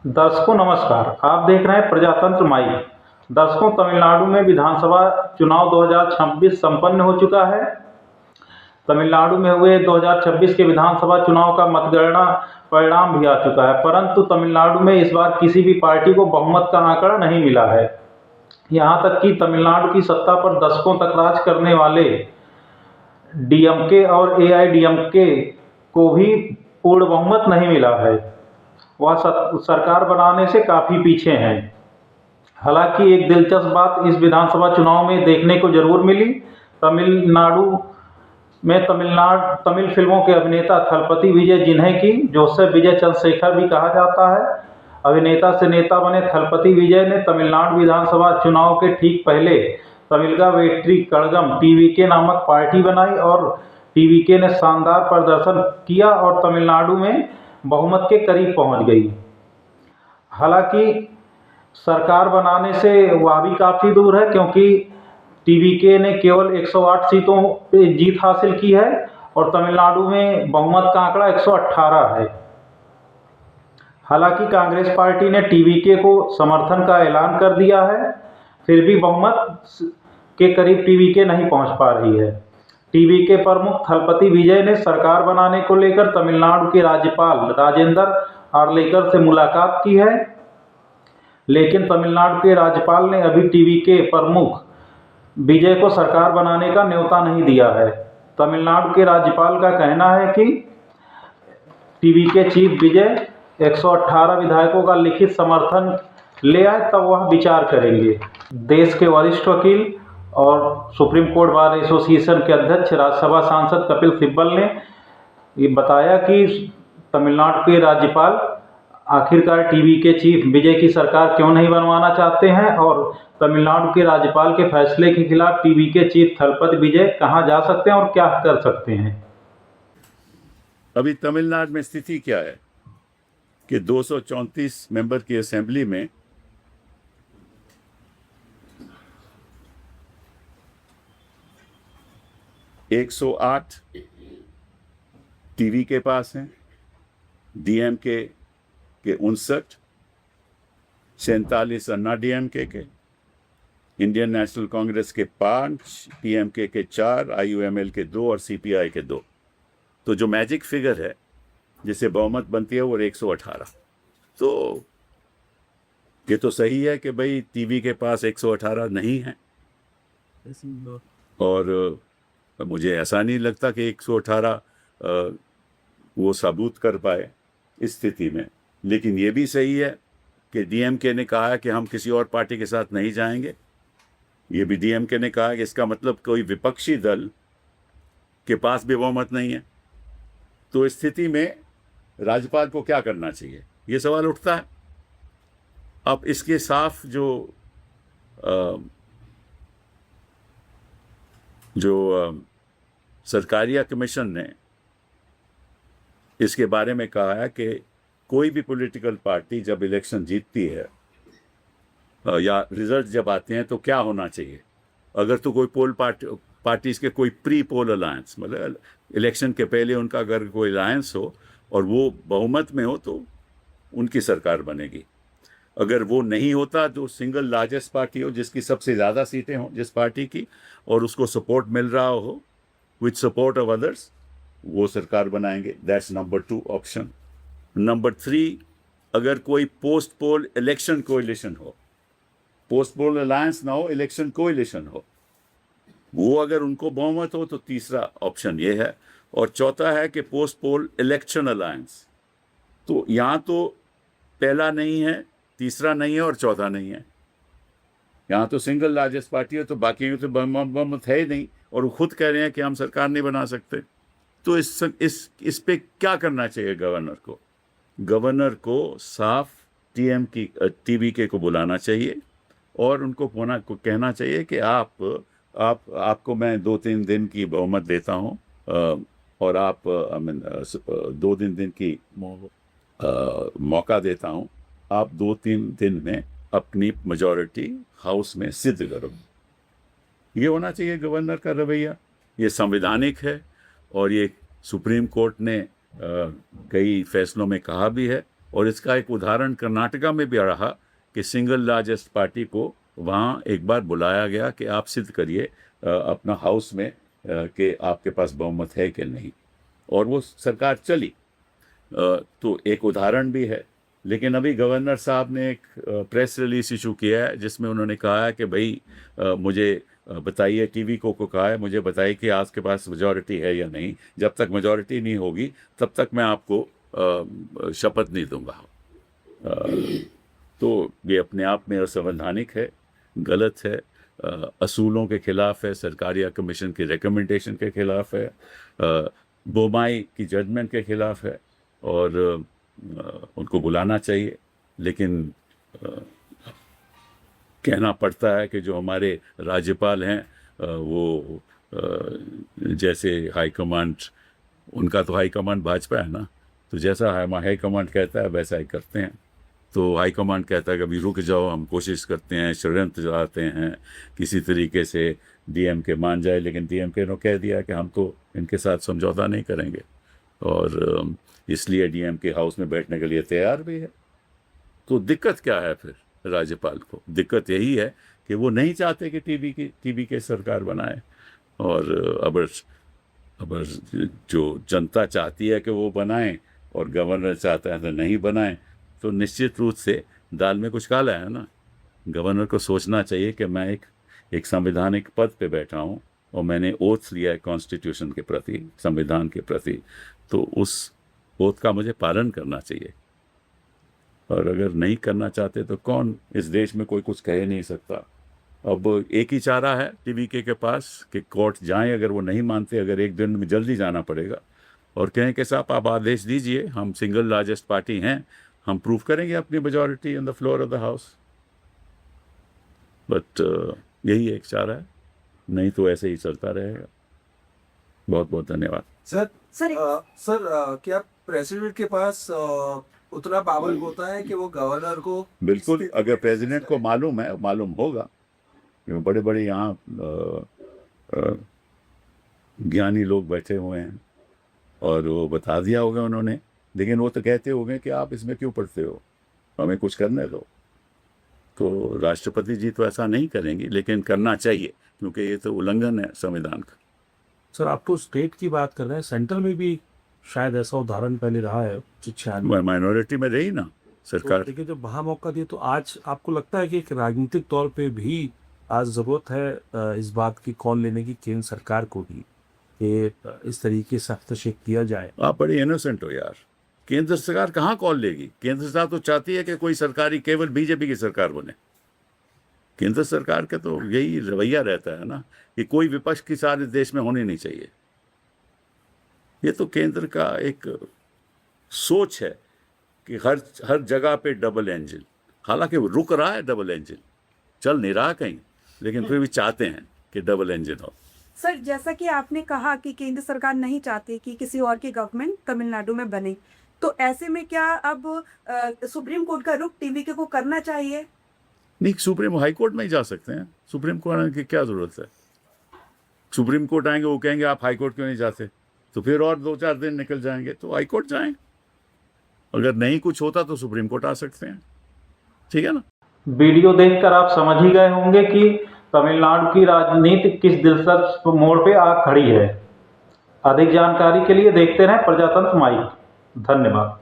दर्शकों नमस्कार, आप देख रहे हैं प्रजातंत्र माइक। दर्शकों, तमिलनाडु में विधानसभा चुनाव 2026 संपन्न हो चुका है। तमिलनाडु में हुए 2026 के विधानसभा चुनाव का मतगणना परिणाम भी आ चुका है, परंतु तमिलनाडु में इस बार किसी भी पार्टी को बहुमत का आंकड़ा नहीं मिला है। यहाँ तक कि तमिलनाडु की सत्ता पर दशकों तक राज करने वाले डीएमके और एआईडीएमके को भी पूर्ण बहुमत नहीं मिला है। वह सरकार बनाने से काफ़ी पीछे हैं। हालांकि एक दिलचस्प बात इस विधानसभा चुनाव में देखने को जरूर मिली। तमिलनाडु में तमिल फिल्मों के अभिनेता थलपति विजय, जिन्हें कि जोसेफ विजय चंद्रशेखर भी कहा जाता है, अभिनेता से नेता बने थलपति विजय ने तमिलनाडु विधानसभा चुनाव के ठीक पहले तमिलगा वेट्री कड़गम टीवीके नामक पार्टी बनाई और टीवीके ने शानदार प्रदर्शन किया और तमिलनाडु में बहुमत के करीब पहुंच गई। हालांकि सरकार बनाने से वह भी काफ़ी दूर है, क्योंकि टीवीके ने केवल 108 सीटों पे जीत हासिल की है और तमिलनाडु में बहुमत का आंकड़ा 118 है। हालांकि कांग्रेस पार्टी ने टीवीके को समर्थन का ऐलान कर दिया है, फिर भी बहुमत के करीब टीवीके नहीं पहुंच पा रही है। टीवीके प्रमुख थलपति विजय ने सरकार बनाने को लेकर तमिलनाडु के राज्यपाल राजेंद्र आर्लेकर से मुलाकात की है, लेकिन तमिलनाडु के राज्यपाल ने अभी टीवीके प्रमुख विजय को सरकार बनाने का न्योता नहीं दिया है। तमिलनाडु के राज्यपाल का कहना है कि टीवीके चीफ विजय 118 विधायकों का लिखित समर्थन ले आए, तब वह विचार करेंगे। देश के वरिष्ठ वकील और सुप्रीम कोर्ट बार एसोसिएशन के अध्यक्ष राज्यसभा सांसद कपिल सिब्बल ने ये बताया कि तमिलनाडु के राज्यपाल आखिरकार टीवीके चीफ विजय की सरकार क्यों नहीं बनवाना चाहते हैं और तमिलनाडु के राज्यपाल के फैसले के खिलाफ टीवीके चीफ थलपति विजय कहां जा सकते हैं और क्या कर सकते हैं। अभी तमिलनाडु में स्थिति क्या है कि 234 मेंबर की असेंबली में 108 टीवी के पास हैं, डीएमके के 59, 47 अन्ना डीएमके के, इंडियन नेशनल कांग्रेस के 5, पीएमके के 4, आईयूएमएल के 2 और सीपीआई के 2। तो जो मैजिक फिगर है जिसे बहुमत बनती है वो 118। तो ये तो सही है कि भाई टीवी के पास 118 नहीं है, और मुझे ऐसा नहीं लगता कि 118 वो सबूत कर पाए इस स्थिति में। लेकिन ये भी सही है कि डीएमके ने कहा है कि हम किसी और पार्टी के साथ नहीं जाएंगे। ये भी डीएमके ने कहा है कि इसका मतलब कोई विपक्षी दल के पास भी बहुमत नहीं है। तो इस स्थिति में राज्यपाल को क्या करना चाहिए, ये सवाल उठता है। अब इसके साफ जो सरकारिया कमीशन ने इसके बारे में कहा है कि कोई भी पॉलिटिकल पार्टी जब इलेक्शन जीतती है या रिजल्ट जब आते हैं तो क्या होना चाहिए। अगर तो कोई पार्टीज के कोई प्री पोल अलायंस, मतलब इलेक्शन के पहले उनका अगर कोई अलायंस हो और वो बहुमत में हो तो उनकी सरकार बनेगी। अगर वो नहीं होता तो सिंगल लार्जेस्ट पार्टी हो जिसकी सबसे ज़्यादा सीटें हों जिस पार्टी की, और उसको सपोर्ट मिल रहा हो विद सपोर्ट ऑफ अदर्स, वो सरकार बनाएंगे। That's number 2 option. नंबर 3, अगर कोई पोस्ट पोल इलेक्शन कोएलिशन हो, पोस्ट पोल अलायंस ना हो, इलेक्शन कोएलिशन हो, वो अगर उनको बहुमत हो तो तीसरा ऑप्शन ये है। और चौथा है कि पोस्ट पोल इलेक्शन अलायंस। तो यहाँ तो पहला नहीं है, तीसरा नहीं है और चौथा नहीं है। यहाँ तो सिंगल लार्जेस्ट पार्टी है, तो बाकी तो बहुमत है ही नहीं, और वो खुद कह रहे हैं कि हम सरकार नहीं बना सकते। तो इस पे क्या करना चाहिए गवर्नर को? गवर्नर को साफ टीवीके को बुलाना चाहिए और उनको कहना चाहिए कि आपको मैं 2-3 दिन की बहुमत देता हूँ, और आप 2 दिन की मौका देता हूँ। आप 2-3 दिन में अपनी मेजॉरिटी हाउस में सिद्ध करो। ये होना चाहिए गवर्नर का रवैया। ये संवैधानिक है और ये सुप्रीम कोर्ट ने कई फैसलों में कहा भी है और इसका एक उदाहरण कर्नाटका में भी रहा कि सिंगल लार्जेस्ट पार्टी को वहाँ एक बार बुलाया गया कि आप सिद्ध करिए अपना हाउस में कि आपके पास बहुमत है कि नहीं, और वो सरकार चली। तो एक उदाहरण भी है। लेकिन अभी गवर्नर साहब ने एक प्रेस रिलीज इशू किया है जिसमें उन्होंने कहा है कि भाई मुझे बताइए, टीवी को कहा है मुझे बताइए कि आपके पास मेजॉरिटी है या नहीं। जब तक मेजॉरिटी नहीं होगी तब तक मैं आपको शपथ नहीं दूंगा। तो ये अपने आप में असंवैधानिक है, गलत है, असूलों के खिलाफ है, सरकारिया कमीशन की रिकमेंडेशन के खिलाफ है, बोमाई की जजमेंट के खिलाफ है, और उनको बुलाना चाहिए। लेकिन कहना पड़ता है कि जो हमारे राज्यपाल हैं वो जैसे हाईकमांड, उनका तो हाईकमांड भाजपा है ना, तो जैसा हाईकमांड कहता है वैसा ही करते हैं। तो हाईकमांड कहता है कि अभी रुक जाओ, हम कोशिश करते हैं, षड्यंत्र चलाते हैं, किसी तरीके से डीएमके मान जाए। लेकिन डीएमके ने कह दिया कि हम तो इनके साथ समझौता नहीं करेंगे, और इसलिए डीएमके हाउस में बैठने के लिए तैयार भी है। तो दिक्कत क्या है फिर राज्यपाल को? दिक्कत यही है कि वो नहीं चाहते कि टीवी के सरकार बनाए, और अब जो जनता चाहती है कि वो बनाएं और गवर्नर चाहता है तो नहीं बनाएं, तो निश्चित रूप से दाल में कुछ काला है ना। गवर्नर को सोचना चाहिए कि मैं एक संवैधानिक पद पे बैठा हूँ और मैंने ओथ लिया है कॉन्स्टिट्यूशन के प्रति, संविधान के प्रति, तो उस ओथ का मुझे पालन करना चाहिए। और अगर नहीं करना चाहते तो कौन, इस देश में कोई कुछ कह नहीं सकता। अब एक ही चारा है टीवीके के पास कि कोर्ट जाएं, अगर वो नहीं मानते, अगर एक दिन में जल्दी जाना पड़ेगा और कहें कि साहब आप आदेश दीजिए, हम सिंगल लार्जेस्ट पार्टी हैं, हम प्रूव करेंगे अपनी majority on the floor of the house. But यही एक चारा है, नहीं तो ऐसे ही चलता रहेगा। बहुत बहुत धन्यवाद। सर क्या प्रेसिडेंट के पास उतना पावर होता है कि वो गवर्नर को? बिल्कुल, अगर प्रेसिडेंट को मालूम है, मालूम होगा, बड़े बड़े यहाँ ज्ञानी लोग बैठे हुए हैं और वो बता दिया होगा उन्होंने। लेकिन वो तो कहते होंगे कि आप इसमें क्यों पढ़ते हो, हमें कुछ करने दो। तो राष्ट्रपति जी तो ऐसा नहीं करेंगे, लेकिन करना चाहिए क्योंकि ये तो उल्लंघन है संविधान का। सर आप तो स्टेट की बात कर रहे हैं, सेंट्रल में भी शायद ऐसा उदाहरण पहले रहा है। माइनॉरिटी में रही ना सरकार, तो जब वहाँ मौका दिया, तो आज आपको लगता है कि एक राजनीतिक तौर पे भी आज ज़रूरत है इस बात की कॉल लेने की केंद्र सरकार को भी, कि इस तरीके से हस्तक्षेप किया जाए? आप बड़े इनोसेंट हो यार। केंद्र सरकार कहाँ कॉल लेगी? केंद्र सरकार तो चाहती है कि कोई सरकारी केवल बीजेपी की सरकार बने। केंद्र सरकार का तो यही रवैया रहता है ना कि कोई विपक्ष की सारे देश में होनी नहीं चाहिए। ये तो केंद्र का एक सोच है कि हर जगह पे डबल इंजन। हालांकि वो रुक रहा है, डबल इंजन चल नहीं रहा कहीं, लेकिन फिर भी चाहते हैं कि डबल इंजन हो। सर जैसा कि आपने कहा कि केंद्र सरकार नहीं चाहती कि किसी और की गवर्नमेंट तमिलनाडु में बने, तो ऐसे में क्या अब सुप्रीम कोर्ट का रुख टीवीके को करना चाहिए? नहीं, सुप्रीम हाई कोर्ट में ही जा सकते हैं। सुप्रीम कोर्ट आने की क्या जरूरत है? सुप्रीम कोर्ट आएंगे, वो कहेंगे आप हाई कोर्ट क्यों नहीं जाते, तो फिर और 2-4 दिन निकल जाएंगे, तो हाई कोर्ट जाएं। अगर नहीं कुछ होता तो सुप्रीम कोर्ट आ सकते हैं, ठीक है ना। वीडियो देखकर आप समझ ही गए होंगे कि तमिलनाडु की राजनीति किस दिलचस्प मोड़ पे आ खड़ी है। अधिक जानकारी के लिए देखते रहें प्रजातंत्र माइक। धन्यवाद।